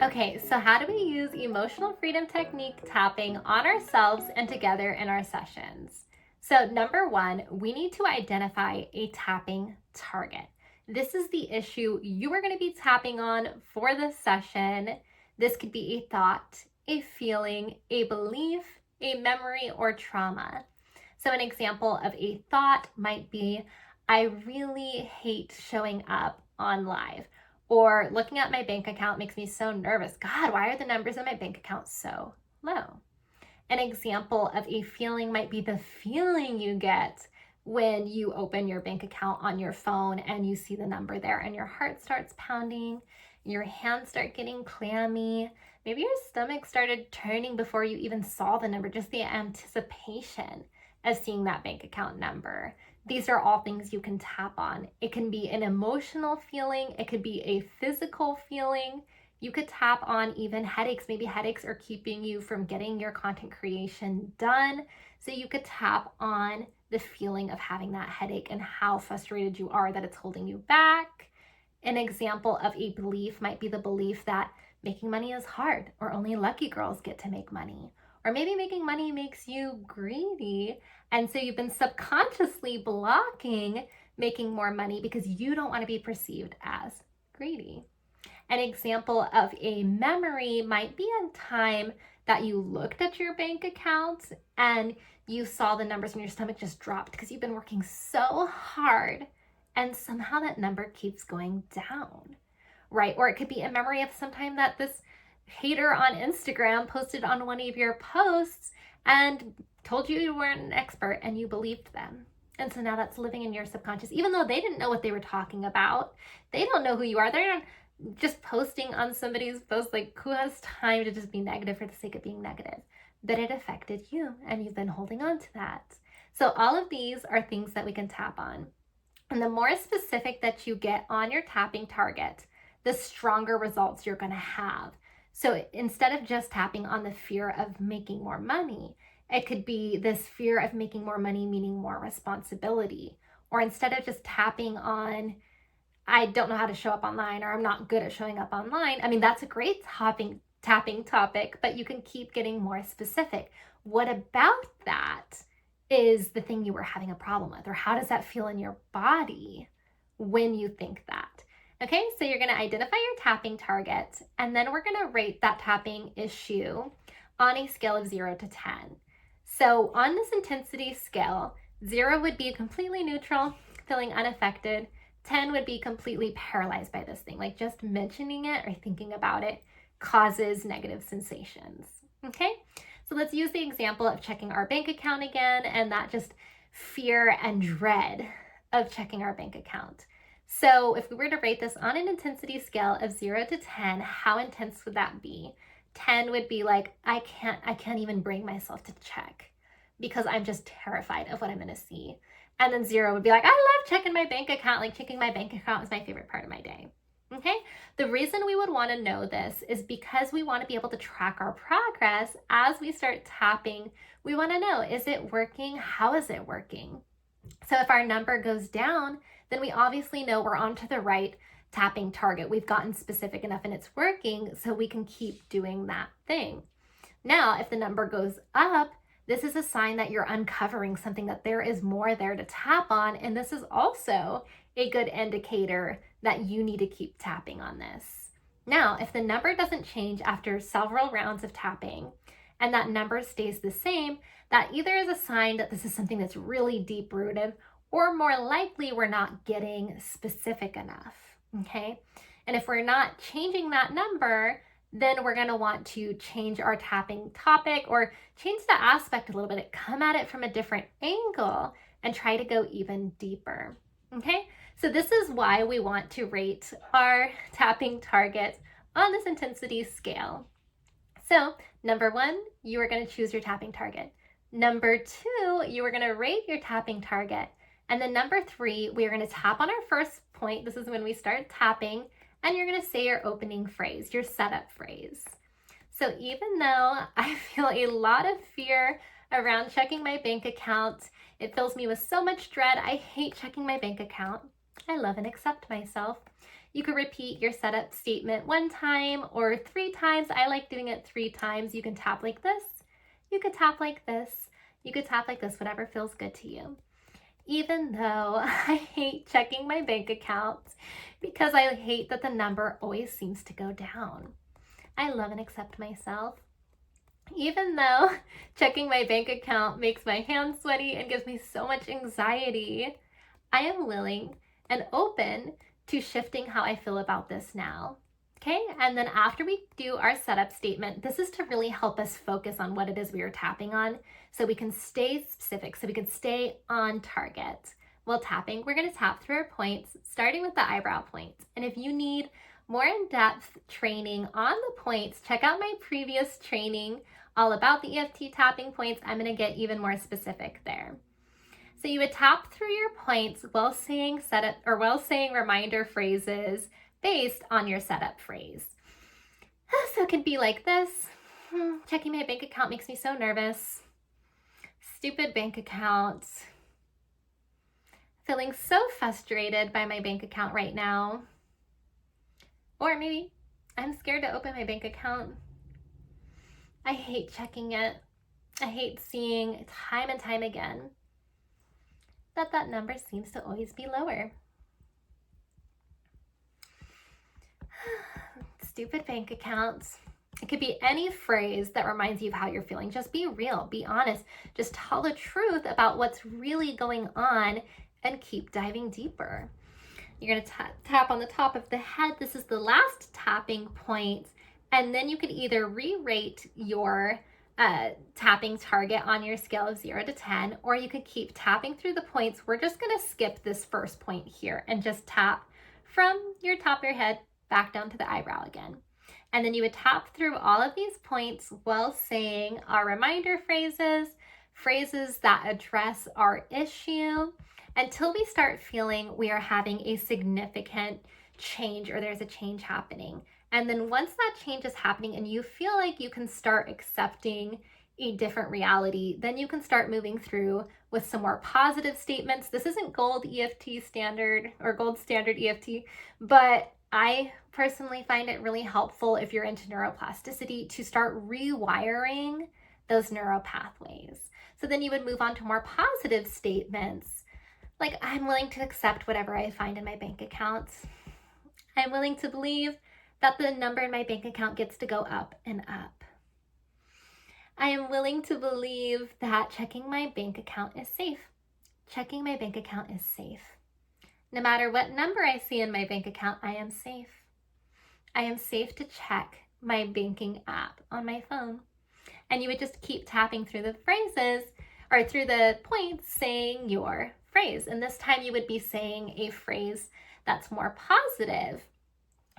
Okay, so how do we use emotional freedom technique tapping on ourselves and together in our sessions? So, number one, we need to identify a tapping target. This is the issue you are going to be tapping on for the session. This could be a thought, a feeling, a belief, a memory, or trauma. So, an example of a thought might be I really hate showing up on live. Or looking at my bank account makes me so nervous. God, why are the numbers in my bank account so low? An example of a feeling might be the feeling you get when you open your bank account on your phone and you see the number there and your heart starts pounding, your hands start getting clammy. Maybe your stomach started turning before you even saw the number, just the anticipation of seeing that bank account number. These are all things you can tap on. It can be an emotional feeling, it could be a physical feeling. You could tap on even headaches. Maybe headaches are keeping you from getting your content creation done. So you could tap on the feeling of having that headache and how frustrated you are that it's holding you back. An example of a belief might be the belief that making money is hard, or only lucky girls get to make money. Or maybe making money makes you greedy. And so you've been subconsciously blocking making more money because you don't want to be perceived as greedy. An example of a memory might be a time that you looked at your bank account and you saw the numbers and your stomach just dropped because you've been working so hard and somehow that number keeps going down, right? Or it could be a memory of some time that this hater on Instagram posted on one of your posts and told you weren't an expert and you believed them. And so now that's living in your subconscious, even though they didn't know what they were talking about. They don't know who you are. They're just posting on somebody's post, like who has time to just be negative for the sake of being negative? But it affected you and you've been holding on to that. So all of these are things that we can tap on. And the more specific that you get on your tapping target, the stronger results you're going to have. So instead of just tapping on the fear of making more money, it could be this fear of making more money, meaning more responsibility. Or instead of just tapping on, I don't know how to show up online, or I'm not good at showing up online. I mean, that's a great tapping topic, but you can keep getting more specific. What about that is the thing you were having a problem with? Or how does that feel in your body when you think that? Okay, so you're going to identify your tapping target, and then we're going to rate that tapping issue on a scale of 0 to 10. So on this intensity scale, 0 would be completely neutral, feeling unaffected. 10 would be completely paralyzed by this thing, like just mentioning it or thinking about it causes negative sensations. Okay, so let's use the example of checking our bank account again, and that just fear and dread of checking our bank account. So if we were to rate this on an intensity scale of 0 to 10, how intense would that be? 10 would be like, I can't even bring myself to check because I'm just terrified of what I'm going to see. And then 0 would be like, I love checking my bank account. Like checking my bank account is my favorite part of my day. Okay, the reason we would want to know this is because we want to be able to track our progress as we start tapping. We want to know, is it working? How is it working? So if our number goes down, then we obviously know we're onto the right tapping target. We've gotten specific enough and it's working, so we can keep doing that thing. Now, if the number goes up, this is a sign that you're uncovering something, that there is more there to tap on. And this is also a good indicator that you need to keep tapping on this. Now, if the number doesn't change after several rounds of tapping and that number stays the same, that either is a sign that this is something that's really deep rooted, or more likely we're not getting specific enough. Okay. And if we're not changing that number, then we're going to want to change our tapping topic or change the aspect a little bit, come at it from a different angle and try to go even deeper. Okay, so this is why we want to rate our tapping target on this intensity scale. So number 1, you are going to choose your tapping target. Number 2, you are going to rate your tapping target. And then number 3, we are going to tap on our first point. This is when we start tapping. And you're going to say your opening phrase, your setup phrase. So even though I feel a lot of fear around checking my bank account, it fills me with so much dread. I hate checking my bank account. I love and accept myself. You could repeat your setup statement 1 time or 3 times. I like doing it 3 times. You can tap like this. You could tap like this. You could tap like this, whatever feels good to you. Even though I hate checking my bank account because I hate that the number always seems to go down. I love and accept myself. Even though checking my bank account makes my hands sweaty and gives me so much anxiety, I am willing and open to shifting how I feel about this now. Okay, and then after we do our setup statement, this is to really help us focus on what it is we are tapping on so we can stay specific, so we can stay on target. While tapping, we're going to tap through our points, starting with the eyebrow points. And if you need more in-depth training on the points, check out my previous training all about the EFT tapping points. I'm going to get even more specific there. So you would tap through your points while saying setup or while saying reminder phrases based on your setup phrase. So it could be like this. Checking my bank account makes me so nervous. Stupid bank account. Feeling so frustrated by my bank account right now. Or maybe I'm scared to open my bank account. I hate checking it. I hate seeing time and time again that number seems to always be lower. Stupid bank accounts. It could be any phrase that reminds you of how you're feeling. Just be real, be honest. Just tell the truth about what's really going on and keep diving deeper. You're going to tap on the top of the head. This is the last tapping point. And then you could either re-rate your tapping target on your scale of 0 to 10, or you could keep tapping through the points. We're just going to skip this first point here and just tap from your top of your head back down to the eyebrow again. And then you would tap through all of these points while saying our reminder phrases, phrases that address our issue, until we start feeling we are having a significant change or there's a change happening. And then once that change is happening and you feel like you can start accepting a different reality, then you can start moving through with some more positive statements. This isn't gold EFT standard or gold standard EFT, but I personally find it really helpful if you're into neuroplasticity to start rewiring those neural pathways. So then you would move on to more positive statements, like I'm willing to accept whatever I find in my bank account. I'm willing to believe that the number in my bank account gets to go up and up. I am willing to believe that checking my bank account is safe. Checking my bank account is safe. No matter what number I see in my bank account, I am safe. I am safe to check my banking app on my phone. And you would just keep tapping through the phrases or through the points saying your phrase. And this time you would be saying a phrase that's more positive.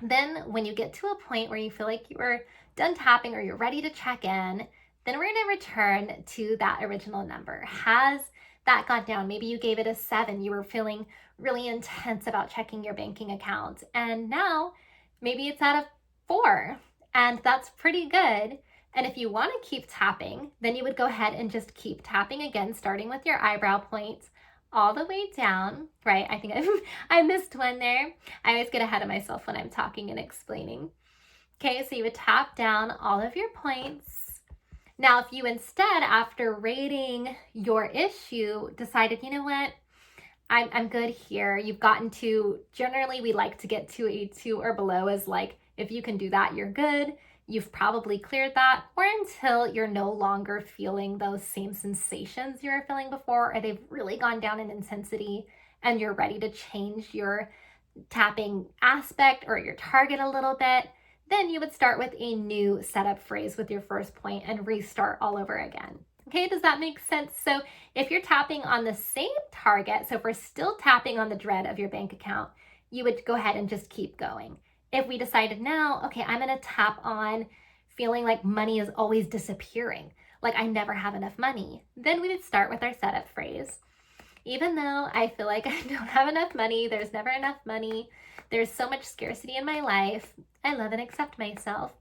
Then when you get to a point where you feel like you're done tapping or you're ready to check in, then we're going to return to that original number. Has that gone down? Maybe you gave it a 7. You were feeling really intense about checking your banking account. And now maybe it's at a 4. And that's pretty good. And if you want to keep tapping, then you would go ahead and just keep tapping again, starting with your eyebrow points all the way down, right? I think I missed one there. I always get ahead of myself when I'm talking and explaining. Okay, so you would tap down all of your points. Now, if you instead, after rating your issue, decided, you know what, I'm good here. You've gotten to, generally we like to get to a 2 or below as like, if you can do that, you're good. You've probably cleared that, or until you're no longer feeling those same sensations you were feeling before, or they've really gone down in intensity and you're ready to change your tapping aspect or your target a little bit, then you would start with a new setup phrase with your first point and restart all over again. Okay, does that make sense? So if you're tapping on the same target, so if we're still tapping on the dread of your bank account, you would go ahead and just keep going. If we decided now, okay, I'm going to tap on feeling like money is always disappearing, like I never have enough money, then we would start with our setup phrase. Even though I feel like I don't have enough money, there's never enough money, there's so much scarcity in my life, I love and accept myself.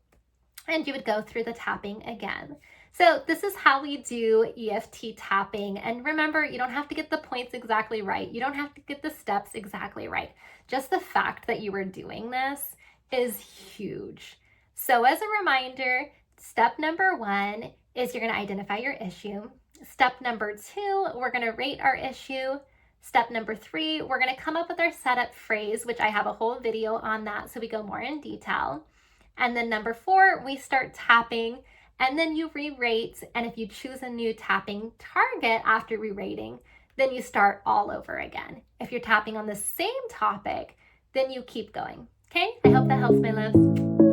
And you would go through the tapping again. So this is how we do EFT tapping. And remember, you don't have to get the points exactly right. You don't have to get the steps exactly right. Just the fact that you are doing this is huge. So as a reminder, step number 1 is you're going to identify your issue. Step number 2, we're going to rate our issue. Step number 3, we're going to come up with our setup phrase, which I have a whole video on that, so we go more in detail. And then number 4, we start tapping, and then you re-rate. And if you choose a new tapping target after re-rating, then you start all over again. If you're tapping on the same topic, then you keep going. Okay, I hope that helps, my loves.